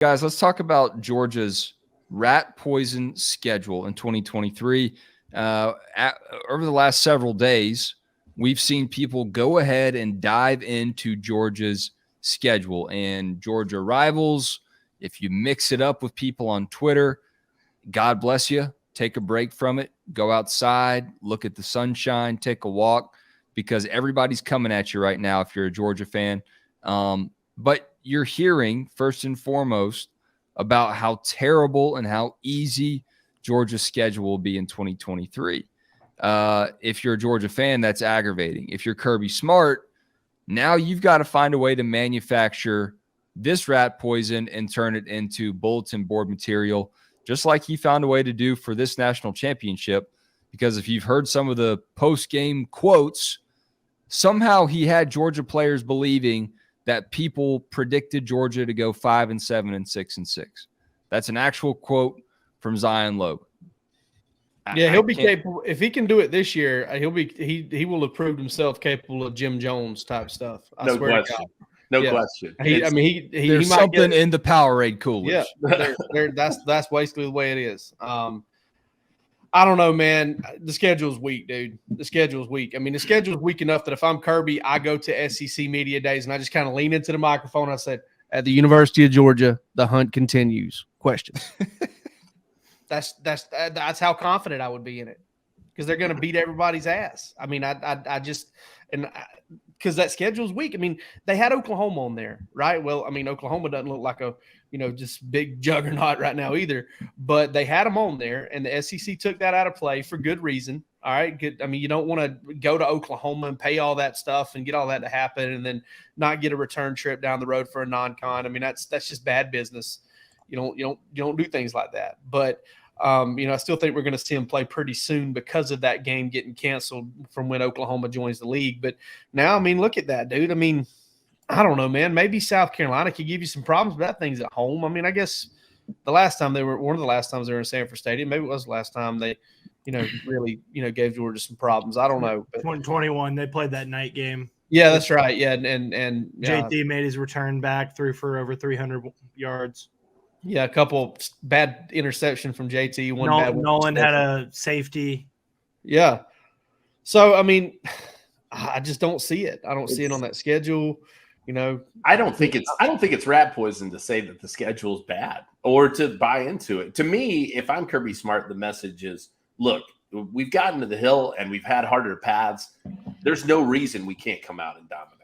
Guys, let's talk about Georgia's rat poison schedule in 2023. Over the last several days, we've seen people go ahead and dive into Georgia's schedule and Georgia rivals. If you mix it up with people on Twitter, God bless you. Take a break from it. Go outside, look at the sunshine, take a walk, because everybody's coming at you right now if you're a Georgia fan. But you're hearing, first and foremost, about how terrible and how easy Georgia's schedule will be in 2023. If you're a Georgia fan, that's aggravating. If you're Kirby Smart, now you've got to find a way to manufacture this rat poison and turn it into bulletin board material, just like he found a way to do for this national championship. Because if you've heard some of the post-game quotes, somehow he had Georgia players believing that people predicted Georgia to go 5-7 and 6-6. That's an actual quote from Zion Logue. Yeah, he'll be capable. If he can do it this year, he will have proved himself capable of Jim Jones type stuff. I swear to God. No question. There's might something in the Powerade coolers. Yeah, that's basically the way it is. I don't know, man. The schedule's weak, dude. The schedule's weak. I mean, the schedule's weak enough that if I'm Kirby, I go to SEC Media Days and I just kind of lean into the microphone. And I said, at the University of Georgia, the hunt continues. Questions. That's how confident I would be in it, because they're going to beat everybody's ass. I mean, because that schedule's weak. I mean, they had Oklahoma on there, right? Well, I mean, Oklahoma doesn't look like a, just big juggernaut right now either, but they had them on there, and the SEC took that out of play for good reason. All right, good. I mean, you don't want to go to Oklahoma and pay all that stuff and get all that to happen, and then not get a return trip down the road for a non-con. I mean, that's just bad business. You don't do things like that. But I still think we're going to see him play pretty soon because of that game getting canceled from when Oklahoma joins the league. But now, I mean, look at that, dude. I mean, I don't know, man. Maybe South Carolina could give you some problems, but that thing's at home. I mean, I guess one of the last times they were in Sanford Stadium. Maybe it was the last time they, really, gave Georgia some problems. I don't know. 2021, they played that night game. Yeah, that's right. Yeah, and JT made his return back, threw for over 300 yards. Yeah, a couple bad interception from JT. Nolan had a safety. Yeah. So, I mean, I just don't see it. I don't see it on that schedule. I don't think it's rat poison to say that the schedule's bad or to buy into it. To me, if I'm Kirby Smart, the message is, look, we've gotten to the hill and we've had harder paths. There's no reason we can't come out and dominate.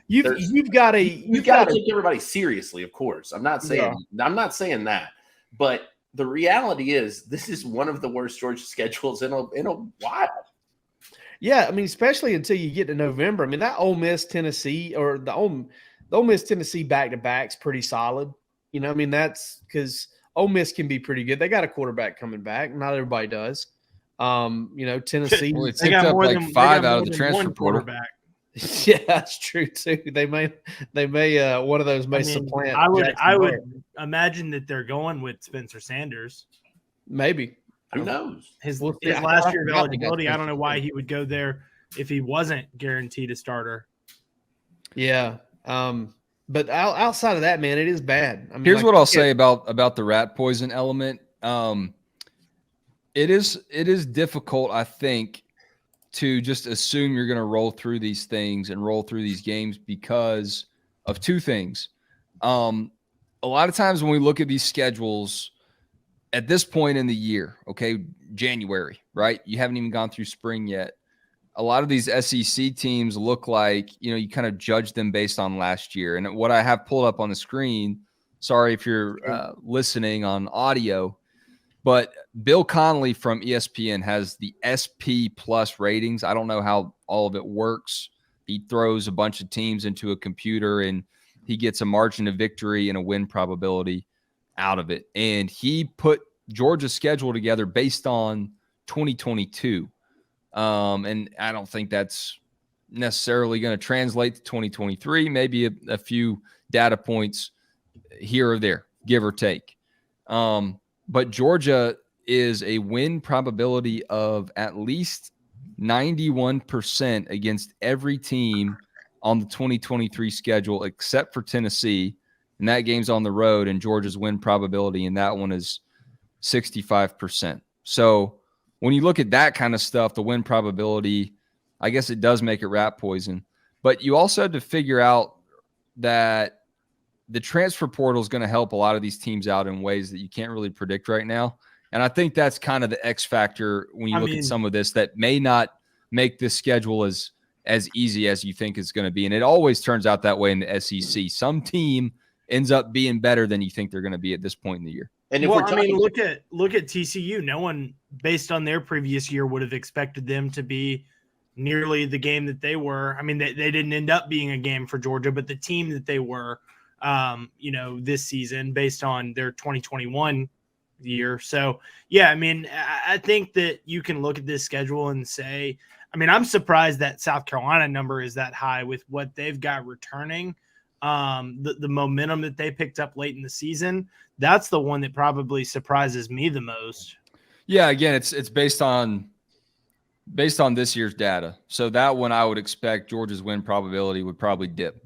You've got to take everybody seriously, of course. I'm not saying that, but the reality is this is one of the worst Georgia schedules in a while. Yeah, I mean, especially until you get to November. I mean, that Ole Miss Tennessee or the Ole Miss Tennessee back-to-back's pretty solid. I mean, that's because Ole Miss can be pretty good. They got a quarterback coming back. Not everybody does. Tennessee. Well, they got more than 5 out of the transfer portal. Yeah, that's true too. They may one of those may supplant. I would imagine that they're going with Spencer Sanders. Maybe. Who knows? His last year of eligibility, I don't know why he would go there if he wasn't guaranteed a starter. Yeah. But outside of that, man, it is bad. I mean, here's what I'll say about the rat poison element. It is difficult, I think, to just assume you're going to roll through these things and roll through these games because of two things. A lot of times when we look at these schedules at this point in the year, okay, January, right? You haven't even gone through spring yet. A lot of these SEC teams look like, you kind of judge them based on last year. And what I have pulled up on the screen, sorry if you're listening on audio, but Bill Connolly from ESPN has the SP plus ratings. I don't know how all of it works. He throws a bunch of teams into a computer and he gets a margin of victory and a win probability out of it. And he put Georgia's schedule together based on 2022. And I don't think that's necessarily going to translate to 2023. Maybe a few data points here or there, give or take. But Georgia is a win probability of at least 91% against every team on the 2023 schedule except for Tennessee. and that game's on the road, and Georgia's win probability in that one is 65%. So when you look at that kind of stuff, the win probability, I guess it does make it rat poison. But you also have to figure out that the transfer portal is going to help a lot of these teams out in ways that you can't really predict right now. And I think that's kind of the X factor when you look at some of this that may not make this schedule as easy as you think it's going to be. And it always turns out that way in the SEC. Some team ends up being better than you think they're going to be at this point in the year. And if look at TCU. No one, based on their previous year, would have expected them to be nearly the game that they were. I mean, they didn't end up being a game for Georgia, but the team that they were, this season based on their 2021 year. So, yeah, I mean, I think that you can look at this schedule and say, I mean, I'm surprised that South Carolina number is that high with what they've got returning. The momentum that they picked up late in the season, that's the one that probably surprises me the most. Yeah, again, it's based on this year's data. So that one I would expect Georgia's win probability would probably dip.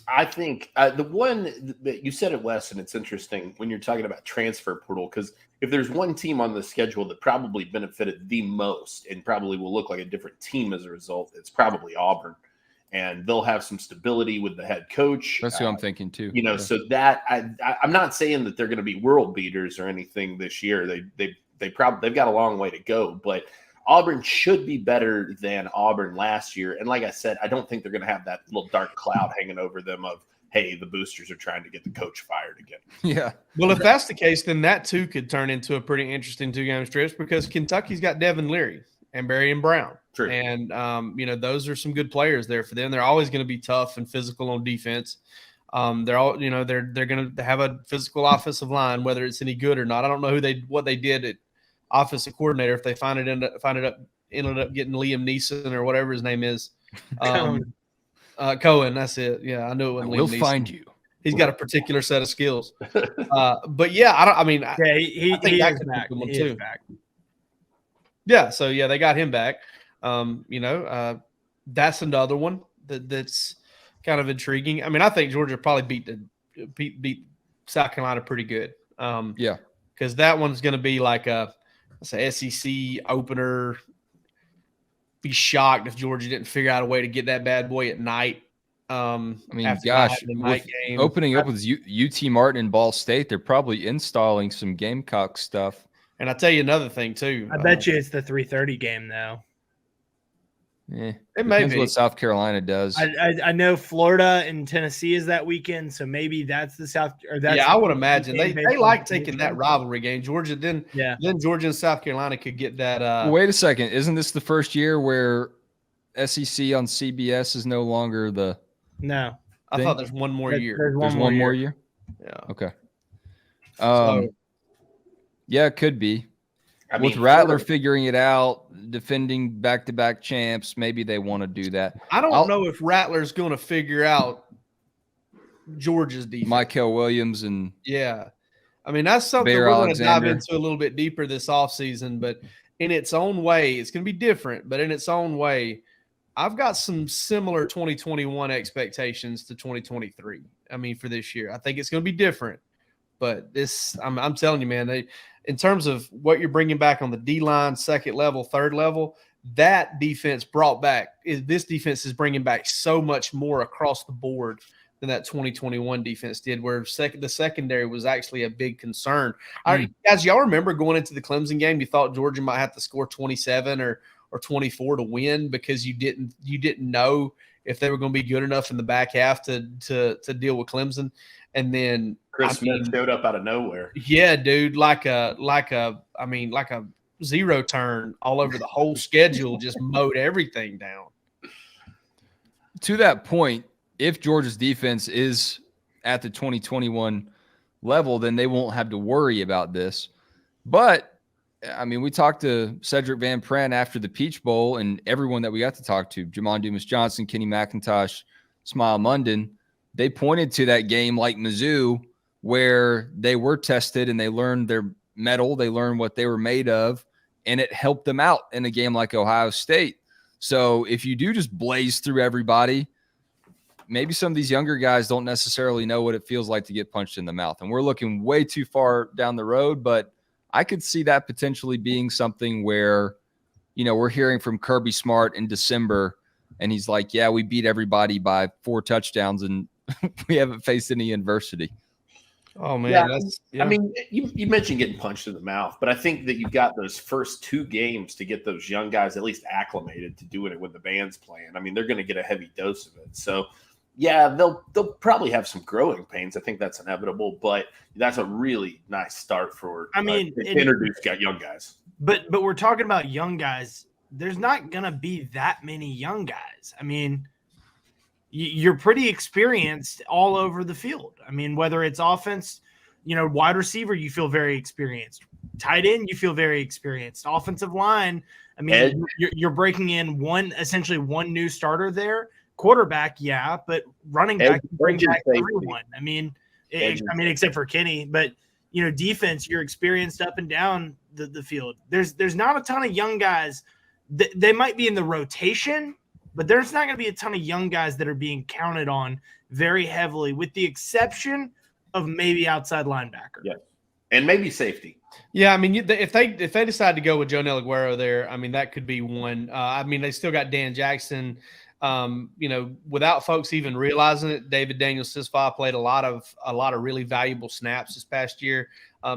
I think the one that you said it, Wes, and it's interesting when you're talking about transfer portal, because if there's one team on the schedule that probably benefited the most and probably will look like a different team as a result, it's probably Auburn. And they'll have some stability with the head coach. That's who I'm thinking too. So that I'm not saying that they're going to be world beaters or anything this year. They've got a long way to go, but Auburn should be better than Auburn last year. And like I said, I don't think they're going to have that little dark cloud hanging over them of, hey, the boosters are trying to get the coach fired again. Yeah. Well, if that's the case, then that too could turn into a pretty interesting 2-game stretch because Kentucky's got Devin Leary and Barry Brown. True. And, those are some good players there for them. They're always going to be tough and physical on defense. They're all, they're going to have a physical offensive line, whether it's any good or not. I don't know what they did at offensive coordinator, if they ended up getting Liam Neeson or whatever his name is. Cohen, that's it. Yeah, I knew it wasn't Liam Neeson. We'll find you. He's got a particular set of skills. But yeah, he think that is could back. be one He too. is back. Yeah, so yeah, they got him back. That's another one that's kind of intriguing. I mean, I think Georgia probably beat South Carolina pretty good. Yeah, because that one's going to be like a SEC opener. Be shocked if Georgia didn't figure out a way to get that bad boy at night. I mean, gosh, opening up with UT Martin and Ball State, they're probably installing some Gamecock stuff. And I'll tell you another thing too. I bet you it's the 3:30 game though. Yeah, it may be what South Carolina does. I know Florida and Tennessee is that weekend, so maybe that's the South. Or that's I would imagine they like taking that rivalry game. Georgia, then Georgia and South Carolina could get that. Wait a second, isn't this the first year where SEC on CBS is no longer the? No, I thought there's one more year. There's one more year. Yeah. Okay. Yeah, it could be. With Rattler figuring it out, defending back-to-back champs, maybe they want to do that. I don't know if Rattler's going to figure out Georgia's defense. Michael Williams and I mean, that's something Bear we're going to dive Alexander. into a little bit deeper this offseason, but in its own way, it's going to be different, but in its own way, I've got some similar 2021 expectations to 2023. I mean, for this year, I think it's going to be different, but I'm telling you, man, in terms of what you're bringing back on the D-line, second level, third level, that defense brought back – this defense is bringing back so much more across the board than that 2021 defense did, where the secondary was actually a big concern. Guys, y'all remember going into the Clemson game, you thought Georgia might have to score 27 or 24 to win because you didn't know if they were going to be good enough in the back half to deal with Clemson. And then Chris Smith showed up out of nowhere. Yeah, dude, like a zero turn all over the whole schedule, just mowed everything down. To that point, if Georgia's defense is at the 2021 level, then they won't have to worry about this. But I mean, we talked to Cedric Van Pran after the Peach Bowl, and everyone that we got to talk to, Jamon Dumas-Johnson, Kenny McIntosh, Smile Munden, they pointed to that game like Mizzou, where they were tested and they learned their mettle, they learned what they were made of, and it helped them out in a game like Ohio State. So if you do just blaze through everybody, maybe some of these younger guys don't necessarily know what it feels like to get punched in the mouth. And we're looking way too far down the road, but I could see that potentially being something where, we're hearing from Kirby Smart in December, and he's like, yeah, we beat everybody by 4 touchdowns, and we haven't faced any adversity. Oh, man. Yeah. I mean, you mentioned getting punched in the mouth, but I think that you've got those first 2 games to get those young guys at least acclimated to doing it when the band's playing. I mean, they're going to get a heavy dose of it. So, yeah, they'll probably have some growing pains. I think that's inevitable, but that's a really nice start for to introduce young guys. But we're talking about young guys. There's not going to be that many young guys. I mean, you're pretty experienced all over the field. I mean, whether it's offense, wide receiver, you feel very experienced. Tight end, you feel very experienced. Offensive line, I mean, you're breaking in essentially one new starter there. Quarterback, yeah, but running back, you bring back everyone. I mean, except for Kenny, but defense, you're experienced up and down the field. There's not a ton of young guys. They might be in the rotation, but there's not going to be a ton of young guys that are being counted on very heavily, with the exception of maybe outside linebacker. Yeah, and maybe safety. Yeah, I mean, if they decide to go with Jonel Aguero there, I mean, that could be one. I mean, they still got Dan Jackson. Without folks even realizing it, David Daniel Sisfa played a lot of really valuable snaps this past year.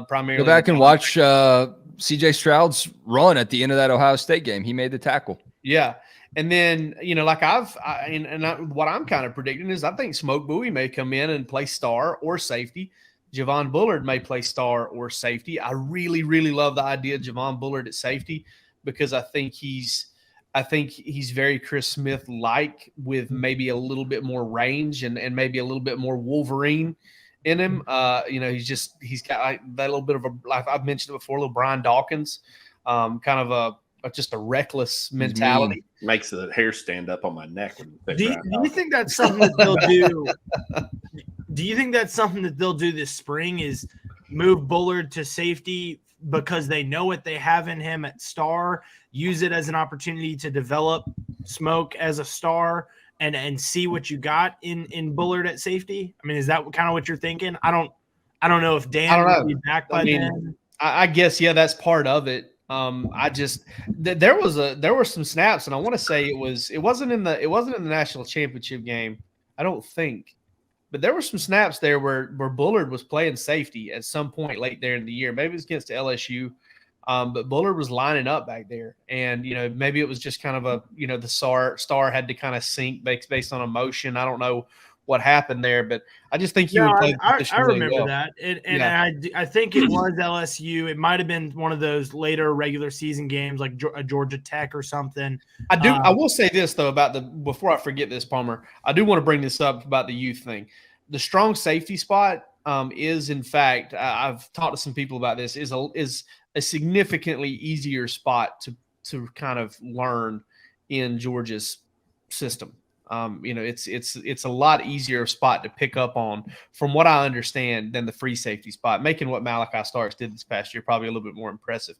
Primarily, go back and watch C.J. Stroud's run at the end of that Ohio State game. He made the tackle. Yeah. And then, what I'm kind of predicting is I think Smoke Bowie may come in and play star or safety. Javon Bullard may play star or safety. I really, really love the idea of Javon Bullard at safety, because I think he's very Chris Smith-like, with maybe a little bit more range and maybe a little bit more Wolverine in him. He's got that little bit of like I've mentioned it before, a little Brian Dawkins, kind of just a reckless mentality. Makes the hair stand up on my neck. Do you think that's something that they'll do? Do you think that's something that they'll do this spring, is move Bullard to safety because they know what they have in him at star, use it as an opportunity to develop Smoke as a star and see what you got in Bullard at safety? I mean, is that kind of what you're thinking? I don't know if Dan will be back by then. I guess, yeah, that's part of it. There were some snaps, and I want to say it wasn't in the national championship game, I don't think, but there were some snaps there where Bullard was playing safety at some point late there in the year. Maybe it was against LSU, but Bullard was lining up back there, and maybe it was just kind of the star had to kind of sink based on emotion. I don't know what happened there, but I just think he would play the position I really remember well. that. I think it was LSU. It might have been one of those later regular season games like a Georgia Tech or something. I will say this, though, before I forget this, Palmer, I do want to bring this up about the youth thing. The strong safety spot is, in fact, I've talked to some people about this, is a significantly easier spot to kind of learn in Georgia's system. It's a lot easier spot to pick up on, from what I understand, than the free safety spot, making what Malachi Starks did this past year probably a little bit more impressive.